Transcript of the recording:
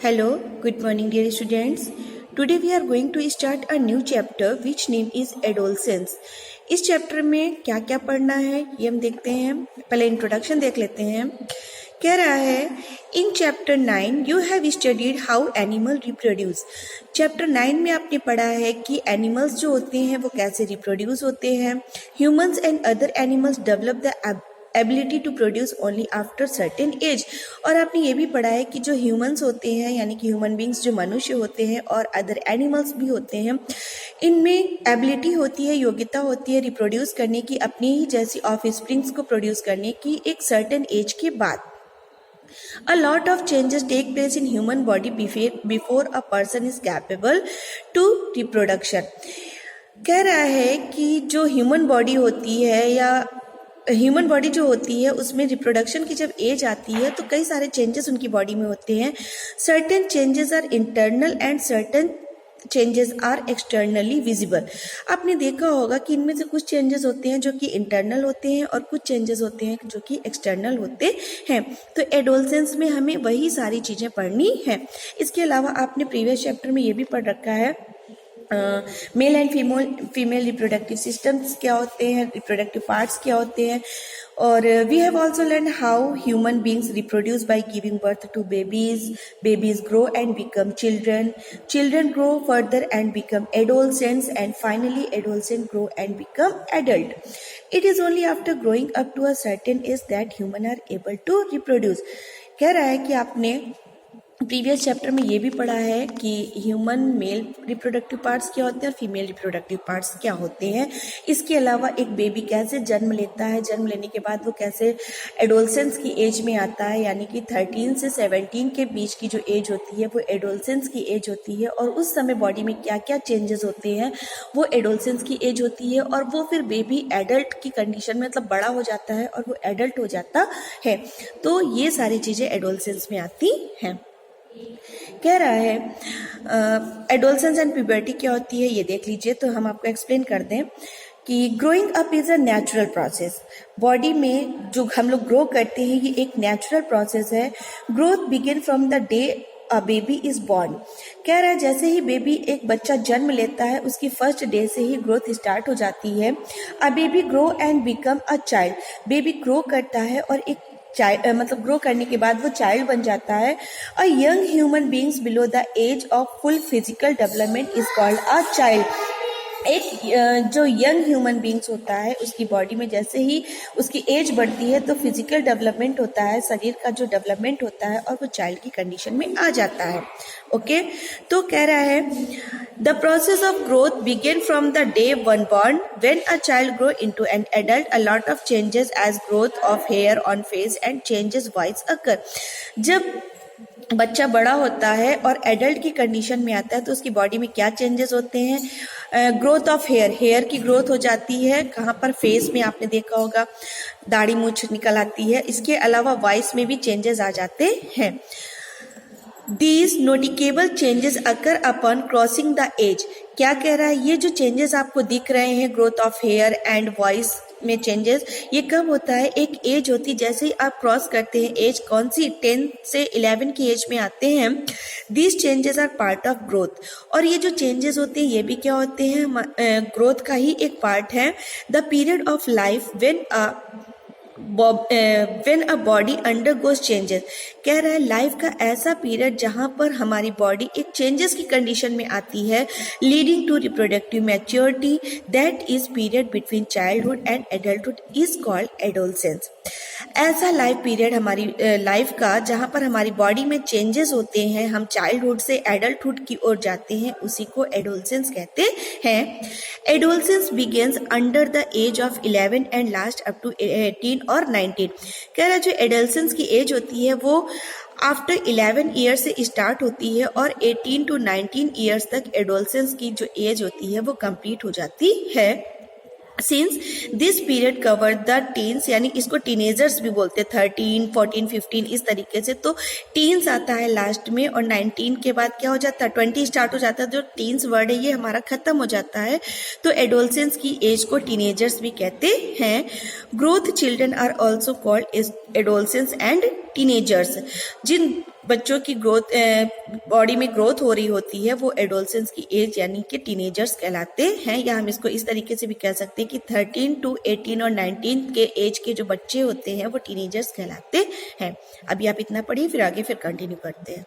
Hello, good morning dear students. Today we are going to start a new chapter which name is adolescence. इस chapter में क्या क्या पढ़ना है ये हम देखते हैं. पहले इंट्रोडक्शन देख लेते हैं. कह रहा है in chapter 9 you have studied how animal reproduce. Chapter 9 में आपने पढ़ा है कि एनिमल्स जो होते हैं वो कैसे रिप्रोड्यूस होते हैं. Humans and other animals develop the ability to produce only after certain age. और आपने ये भी पढ़ा है कि जो ह्यूमंस होते हैं यानी कि ह्यूमन बींग्स जो मनुष्य होते हैं और अदर एनिमल्स भी होते हैं, इनमें एबिलिटी होती है, योग्यता होती है रिप्रोड्यूस करने की, अपनी ही जैसी ऑफ स्प्रिंग्स को प्रोड्यूस करने की एक सर्टेन एज के बाद. A lot of changes take place in human body before a person is capable to reproduction. कह रहा है कि जो ह्यूमन बॉडी होती है या ह्यूमन बॉडी जो होती है उसमें रिप्रोडक्शन की जब एज आती है तो कई सारे चेंजेस उनकी बॉडी में होते हैं. Certain changes are internal and certain changes are externally visible. आपने देखा होगा कि इनमें से कुछ चेंजेस होते हैं जो कि इंटरनल होते हैं और कुछ चेंजेस होते हैं जो कि एक्सटर्नल होते हैं. तो एडोलसेंस में हमें वही सारी चीज़ें पढ़नी है. इसके अलावा आपने प्रीवियस चैप्टर में ये भी पढ़ रखा है male and female reproductive systems क्या होते हैं, रिप्रोडक्टिव पार्ट्स क्या होते हैं. और we have also learn how human beings reproduce by giving birth to babies grow and become children grow further and become adolescents and finally adolescent grow and become adult. It is only after growing up to a certain age that human are able to reproduce. कह रहा है कि आपने previous chapter में ये भी पढ़ा है कि ह्यूमन मेल रिप्रोडक्टिव पार्ट्स क्या होते हैं और फीमेल रिप्रोडक्टिव पार्ट्स क्या होते हैं. इसके अलावा एक बेबी कैसे जन्म लेता है, जन्म लेने के बाद वो कैसे एडोलसेंस की एज में आता है, यानी कि 13 से 17 के बीच की जो एज होती है वो एडोलसेंस की एज होती है. और उस समय बॉडी में क्या क्या चेंजेस होते हैं वो एडोलसेंस की एज होती है. और वो फिर बेबी एडल्ट की कंडीशन में मतलब बड़ा हो जाता है और वो एडल्ट हो जाता है. तो ये सारी चीज़ें एडोलसेंस में आती हैं. कह रहा है एडोलसेंस एंड प्यूबर्टी क्या होती है ये देख लीजिए. तो हम आपको एक्सप्लेन कर दें कि growing up is a natural process. Body में जो हम लोग ग्रो करते हैं ये एक नेचुरल प्रोसेस है. Growth begin from the day a baby is born. कह रहा है जैसे ही बेबी एक बच्चा जन्म लेता है उसकी फर्स्ट डे से ही ग्रोथ स्टार्ट हो जाती है. A baby grow and become a child. Baby grow करता है और एक मतलब ग्रो करने के बाद वो चाइल्ड बन जाता है. A young human beings below the age of full physical development is called a child. एक जो यंग ह्यूमन बींग्स होता है उसकी बॉडी में जैसे ही उसकी एज बढ़ती है तो फिजिकल डेवलपमेंट होता है, शरीर का जो डेवलपमेंट होता है और वो चाइल्ड की कंडीशन में आ जाता है. ओके तो कह रहा है the process of growth begin from the day one born. When a child grow into an adult a lot of changes as growth of hair on face and changes voice occur. जब बच्चा बड़ा होता है और adult की condition में आता है तो उसकी बॉडी में क्या चेंजेस होते हैं. ग्रोथ ऑफ हेयर की ग्रोथ हो जाती है. कहाँ पर, फेस में आपने देखा होगा दाढ़ी मूंछ निकल आती है. इसके अलावा वॉइस में भी चेंजेस आ जाते हैं. These noticeable changes occur upon crossing the age. क्या कह रहा है, ये जो चेंजेस आपको दिख रहे हैं growth of hair and voice में चेंजेस, ये कब होता है, एक एज होती है जैसे ही आप क्रॉस करते हैं. एज कौन सी, 10 से 11 की एज में आते हैं. These changes are part of growth. और ये जो चेंजेस होते हैं ये भी क्या होते हैं, ग्रोथ का ही एक पार्ट है. The period of life when a body undergoes changes. कह रहा है लाइफ का ऐसा पीरियड जहां पर हमारी बॉडी एक चेंजेस की कंडीशन में आती है leading to reproductive maturity. That is period between childhood and adulthood is called adolescence. ऐसा लाइफ पीरियड हमारी लाइफ का जहां पर हमारी बॉडी में चेंजेस होते हैं, हम चाइल्डहुड से एडल्टहुड की ओर जाते हैं, उसी को एडोलसेंस कहते हैं. Adolescence begins under the age of 11 and last up to 18 और 19. कह रहा है जो एडोलसेंस की एज होती है वो आफ्टर 11 ईयर से स्टार्ट होती है और 18 टू 19 ईयर्स तक एडोलसेंस की जो एज होती है वो कंप्लीट हो जाती है. Since this period cover the teens, यानी इसको टीनेजर्स भी बोलते हैं, 13, 14, 15 इस तरीके से. तो टीन्स आता है लास्ट में और 19 के बाद क्या हो जाता है, 20 स्टार्ट हो जाता है. जो टीन्स वर्ड है ये हमारा खत्म हो जाता है. तो एडोलसेंस की एज को टीनेजर्स भी कहते हैं. Growth children are also called adolescence and teenagers. जिन बच्चों की ग्रोथ बॉडी में ग्रोथ हो रही होती है, वो एडोलसेंस की एज यानी कि टीनेजर्स कहलाते हैं। या हम इसको इस तरीके से भी कह सकते हैं कि 13 to 18 और 19 के एज के जो बच्चे होते हैं वो टीनेजर्स कहलाते हैं। अभी आप इतना पढ़िए, फिर आगे फिर कंटिन्यू करते हैं।